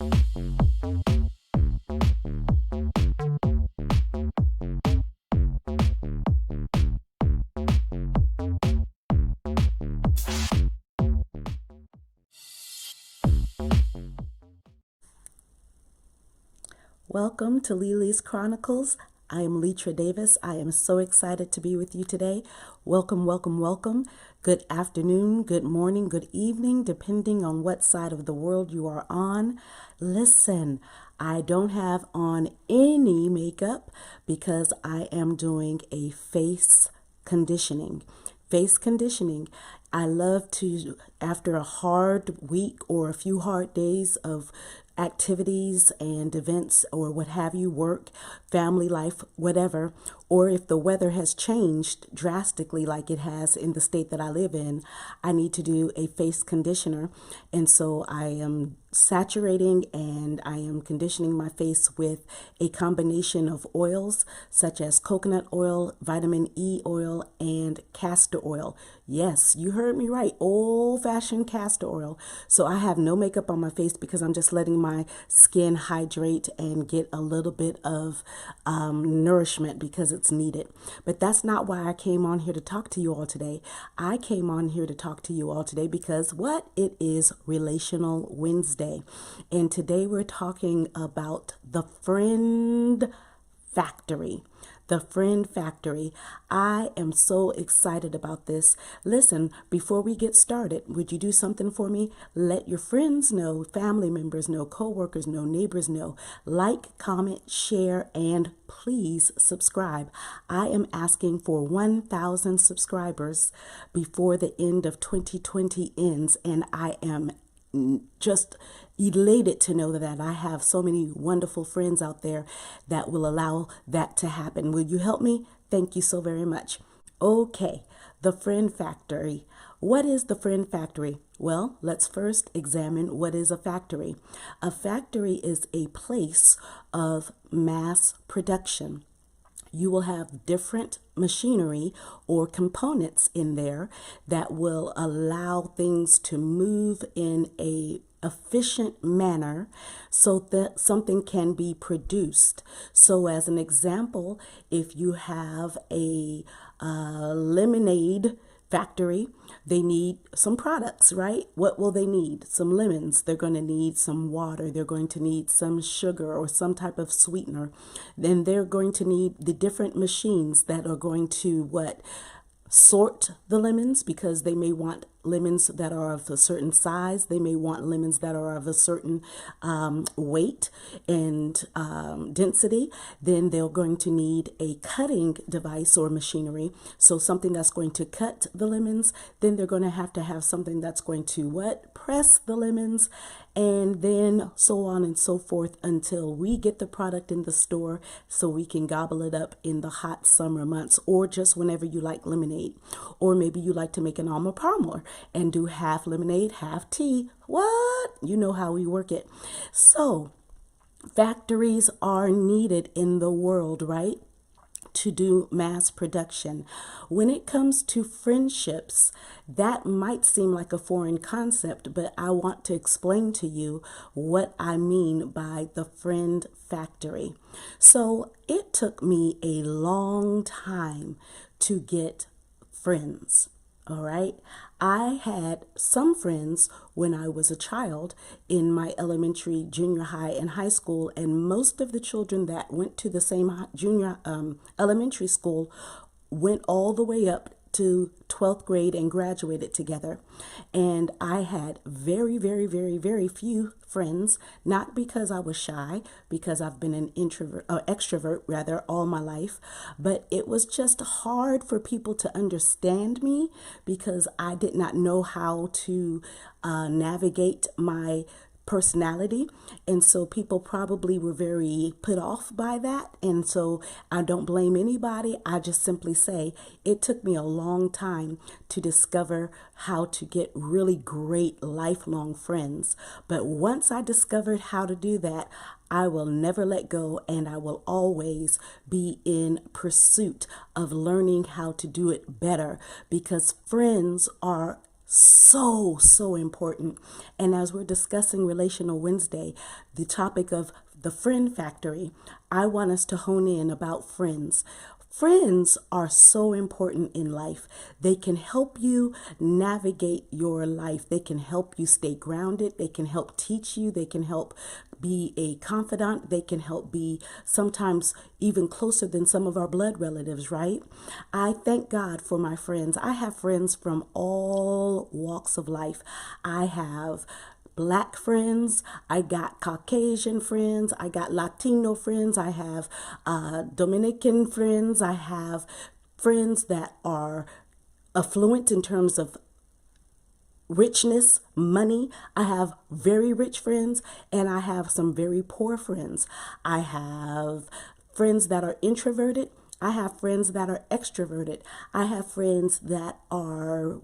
Welcome to Lily's Chronicles. I am Letra Davis. I am so excited to be with you today. Welcome, welcome, welcome. Good afternoon, good morning, good evening, depending on what side of the world you are on. Listen, I don't have on any makeup because I am doing a face conditioning. Face conditioning. I love to, after a hard week or a few hard days of activities and events or what have you, work, family life, whatever, or if the weather has changed drastically like it has in the state that I live in, I need to do a face conditioner. And so I am saturating and I am conditioning my face with a combination of oils such as coconut oil, vitamin E oil, and castor oil. Yes, you heard me right, old-fashioned castor oil. So I have no makeup on my face because I'm just letting my skin hydrate and get a little bit of nourishment because it's needed. But that's not why I came on here to talk to you all today. I came on here to talk to you all today because what? It is Relational Wednesday. And today we're talking about the friend factory. The Friend Factory. I am so excited about this. Listen, before we get started, would you do something for me? Let your friends know, family members know, co-workers know, neighbors know. Like, comment, share, and please subscribe. I am asking for 1,000 subscribers before the end of 2020 ends, and I am just elated to know that I have so many wonderful friends out there that will allow that to happen. Will you help me? Thank you so very much. Okay, the Friend Factory. What is the Friend Factory? Well, let's first examine what is a factory. A factory is a place of mass production. You will have different machinery or components in there that will allow things to move in a efficient manner so that something can be produced. So as an example, if you have a lemonade factory, they need some products, right? What will they need? Some lemons. They're going to need some water. They're going to need some sugar or some type of sweetener. Then they're going to need the different machines that are going to sort the lemons, because they may want lemons that are of a certain size. They may want lemons that are of a certain weight and density. Then they're going to need a cutting device or machinery. So something that's going to cut the lemons. Then they're going to have something that's going to press the lemons. And then so on and so forth until we get the product in the store so we can gobble it up in the hot summer months, or just whenever you like lemonade. Or maybe you like to make an Arnold Palmer and do half lemonade, half tea. What? You know how we work it. So factories are needed in the world, right? To do mass production. When it comes to friendships, that might seem like a foreign concept, but I want to explain to you what I mean by the friend factory. So it took me a long time to get friends. All right. I had some friends when I was a child in my elementary, junior high, and high school, and most of the children that went to the same elementary school went all the way up to 12th grade and graduated together. And I had very, very, very, very few friends, not because I was shy, because I've been an extrovert rather all my life, but it was just hard for people to understand me because I did not know how to navigate my personality. And so people probably were very put off by that. And so I don't blame anybody. I just simply say it took me a long time to discover how to get really great lifelong friends. But once I discovered how to do that, I will never let go, and I will always be in pursuit of learning how to do it better, because friends are so important. And as we're discussing Relational Wednesday, the topic of the friend factory, I want us to hone in about friends. Friends are so important in life. They can help you navigate your life. They can help you stay grounded. They can help teach you. They can help be a confidant. They can help be sometimes even closer than some of our blood relatives, right? I thank God for my friends. I have friends from all walks of life. I have Black friends, I got Caucasian friends, I got Latino friends, I have Dominican friends, I have friends that are affluent in terms of richness, money. I have very rich friends and I have some very poor friends. I have friends that are introverted. I have friends that are extroverted. I have friends that are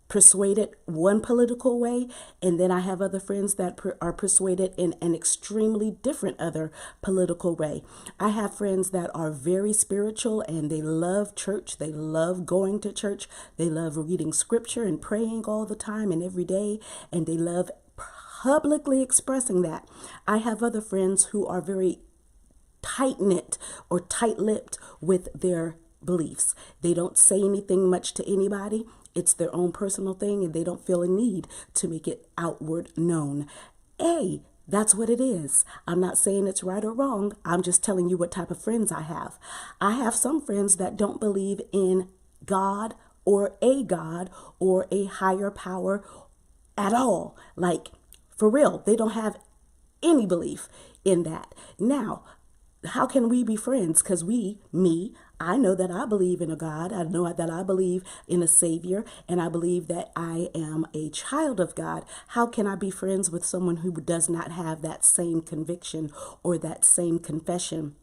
persuaded one political way, and then I have other friends that are persuaded in an extremely different other political way. I have friends that are very spiritual and they love church, they love going to church, they love reading scripture and praying all the time and every day, and they love publicly expressing that. I have other friends who are very tight-knit or tight-lipped with their beliefs. They don't say anything much to anybody. It's their own personal thing and they don't feel a need to make it outward known. That's what it is. I'm not saying it's right or wrong. I'm just telling you what type of friends I have. I have some friends that don't believe in God or a higher power at all. Like, for real, they don't have any belief in that. Now, how can we be friends? Because I know that I believe in a God. I know that I believe in a Savior, and I believe that I am a child of God. How can I be friends with someone who does not have that same conviction or that same confession?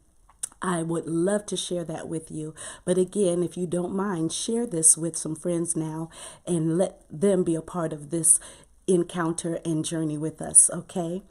I would love to share that with you. But again, if you don't mind, share this with some friends now and let them be a part of this encounter and journey with us, okay?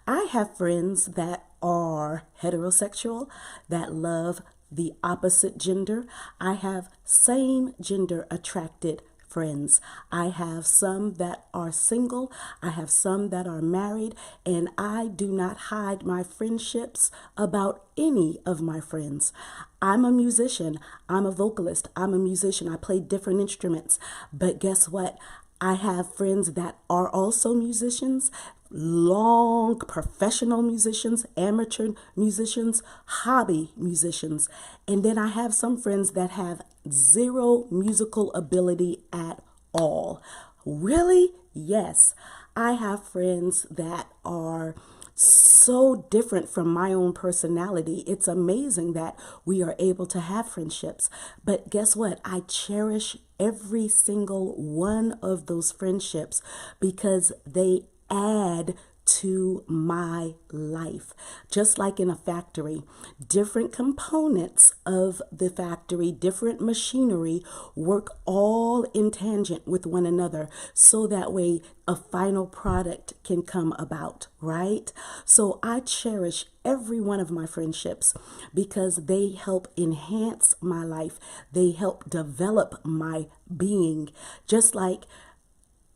I have friends that are heterosexual, that love the opposite gender. I have same gender attracted friends. I have some that are single. I have some that are married, and I do not hide my friendships about any of my friends. I'm a musician. I'm a vocalist. I'm a musician. I play different instruments. But guess what? I have friends that are also musicians, long professional musicians, amateur musicians, hobby musicians. And then I have some friends that have zero musical ability at all. Really? Yes. I have friends that are so different from my own personality. It's amazing that we are able to have friendships. But guess what? I cherish every single one of those friendships because they add to my life. Just like in a factory, different components of the factory, different machinery work all in tangent with one another so that way a final product can come about, right? So I cherish every one of my friendships because they help enhance my life. They help develop my being. Just like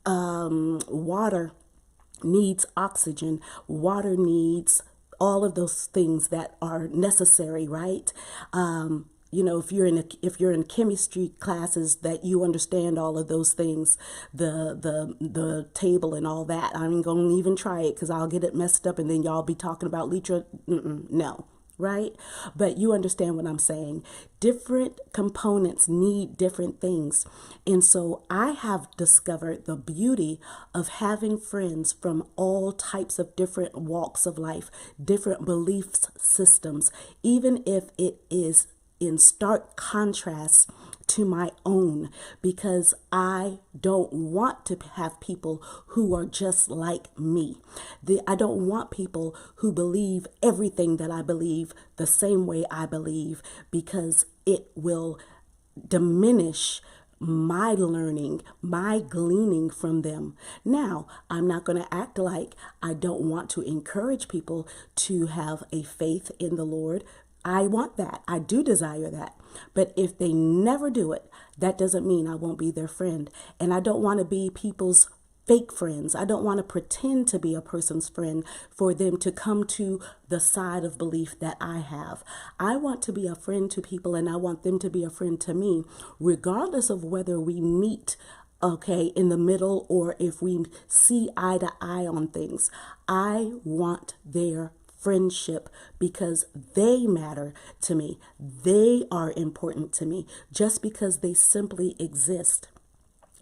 water needs oxygen. Water needs all of those things that are necessary, right? If you're in chemistry classes, that you understand all of those things, the table and all that. I'm going to even try it because I'll get it messed up, and then y'all be talking about litra. No. Right? But you understand what I'm saying. Different components need different things. And so I have discovered the beauty of having friends from all types of different walks of life, different belief systems, even if it is in stark contrast to my own, because I don't want to have people who are just like me. I don't want people who believe everything that I believe the same way I believe, because it will diminish my learning, my gleaning from them. Now, I'm not going to act like I don't want to encourage people to have a faith in the Lord. I want that. I do desire that. But if they never do it, that doesn't mean I won't be their friend. And I don't want to be people's fake friends. I don't want to pretend to be a person's friend for them to come to the side of belief that I have. I want to be a friend to people, and I want them to be a friend to me, regardless of whether we meet in the middle or if we see eye to eye on things. I want their friendship because they matter to me. They are important to me just because they simply exist.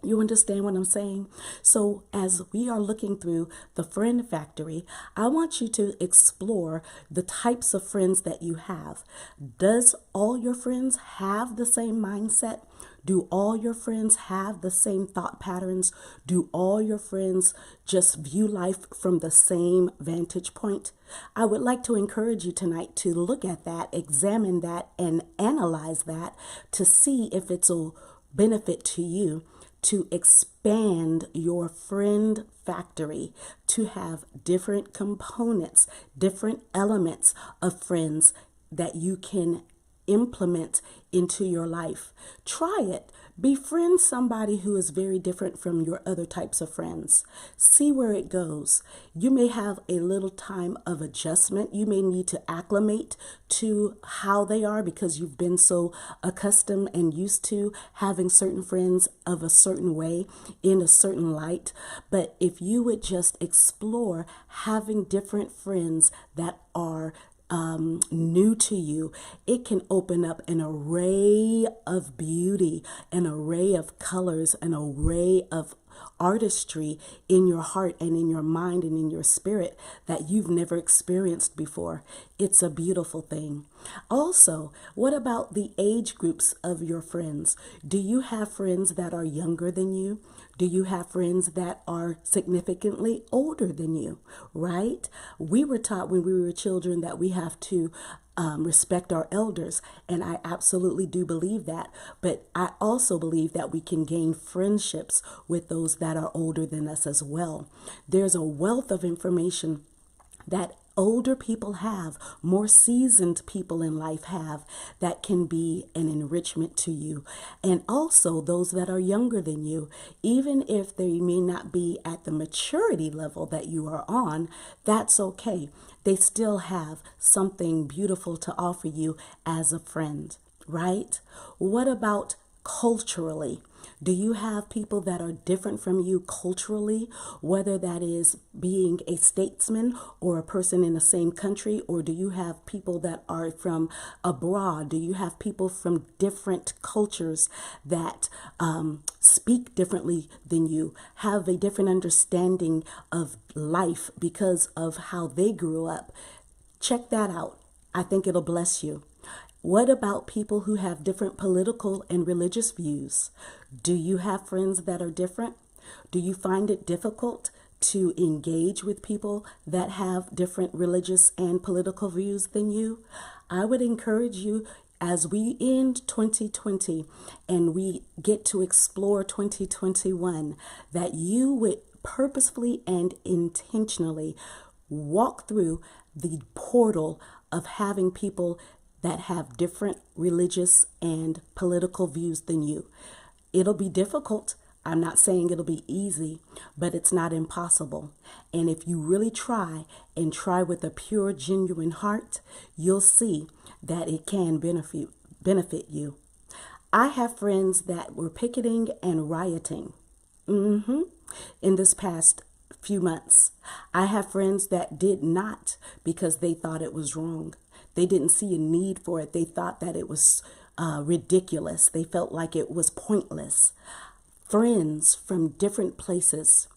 You understand what I'm saying? So as we are looking through the Friend Factory, I want you to explore the types of friends that you have. Does all your friends have the same mindset? Do all your friends have the same thought patterns? Do all your friends just view life from the same vantage point? I would like to encourage you tonight to look at that, examine that, and analyze that to see if it's a benefit to you to expand your friend factory, to have different components, different elements of friends that you can implement into your life. Try it. Befriend somebody who is very different from your other types of friends. See where it goes. You may have a little time of adjustment. You may need to acclimate to how they are because you've been so accustomed and used to having certain friends of a certain way, in a certain light. But if you would just explore having different friends that are new to you, it can open up an array of beauty, an array of colors, an array of artistry in your heart and in your mind and in your spirit that you've never experienced before. It's a beautiful thing. Also, what about the age groups of your friends? Do you have friends that are younger than you? Do you have friends that are significantly older than you, right? We were taught when we were children that we have to respect our elders, and I absolutely do believe that. But I also believe that we can gain friendships with those that are older than us as well. There's a wealth of information that older people have, more seasoned people in life have, that can be an enrichment to you. And also those that are younger than you, even if they may not be at the maturity level that you are on, that's okay. They still have something beautiful to offer you as a friend, right? What about culturally? Do you have people that are different from you culturally, whether that is being a statesman or a person in the same country, or do you have people that are from abroad? Do you have people from different cultures that speak differently than you, have a different understanding of life because of how they grew up? Check that out. I think it'll bless you. What about people who have different political and religious views? Do you have friends that are different? Do you find it difficult to engage with people that have different religious and political views than you? I would encourage you, as we end 2020 and we get to explore 2021, that you would purposefully and intentionally walk through the portal of having people that have different religious and political views than you. It'll be difficult. I'm not saying it'll be easy, but it's not impossible. And if you really try and try with a pure, genuine heart, you'll see that it can benefit you. I have friends that were picketing and rioting in this past few months. I have friends that did not because they thought it was wrong. They didn't see a need for it. They thought that it was ridiculous. They felt like it was pointless. Friends from different places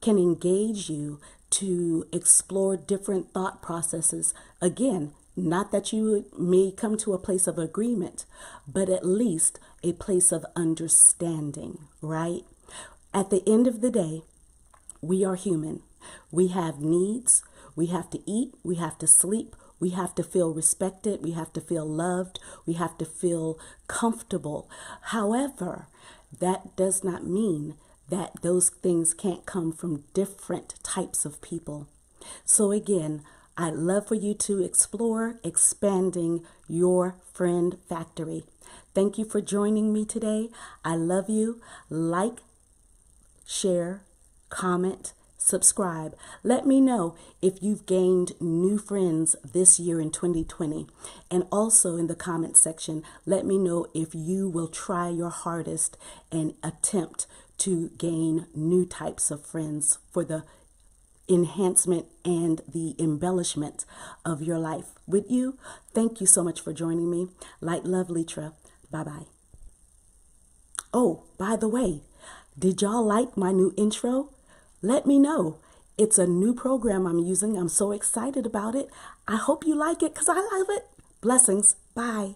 can engage you to explore different thought processes. Again, not that you may come to a place of agreement, but at least a place of understanding, right? At the end of the day, we are human. We have needs. We have to eat. We have to sleep. We have to feel respected. We have to feel loved. We have to feel comfortable. However, that does not mean that those things can't come from different types of people. So again, I'd love for you to explore expanding your friend factory. Thank you for joining me today. I love you. Like, share, comment, subscribe. Let me know if you've gained new friends this year in 2020. And also in the comment section, let me know if you will try your hardest and attempt to gain new types of friends for the enhancement and the embellishment of your life. With you, thank you so much for joining me. Light, love, Litra. Bye-bye. Oh, by the way, did y'all like my new intro? Let me know. It's a new program I'm using. I'm so excited about it. I hope you like it because I love it. Blessings. Bye.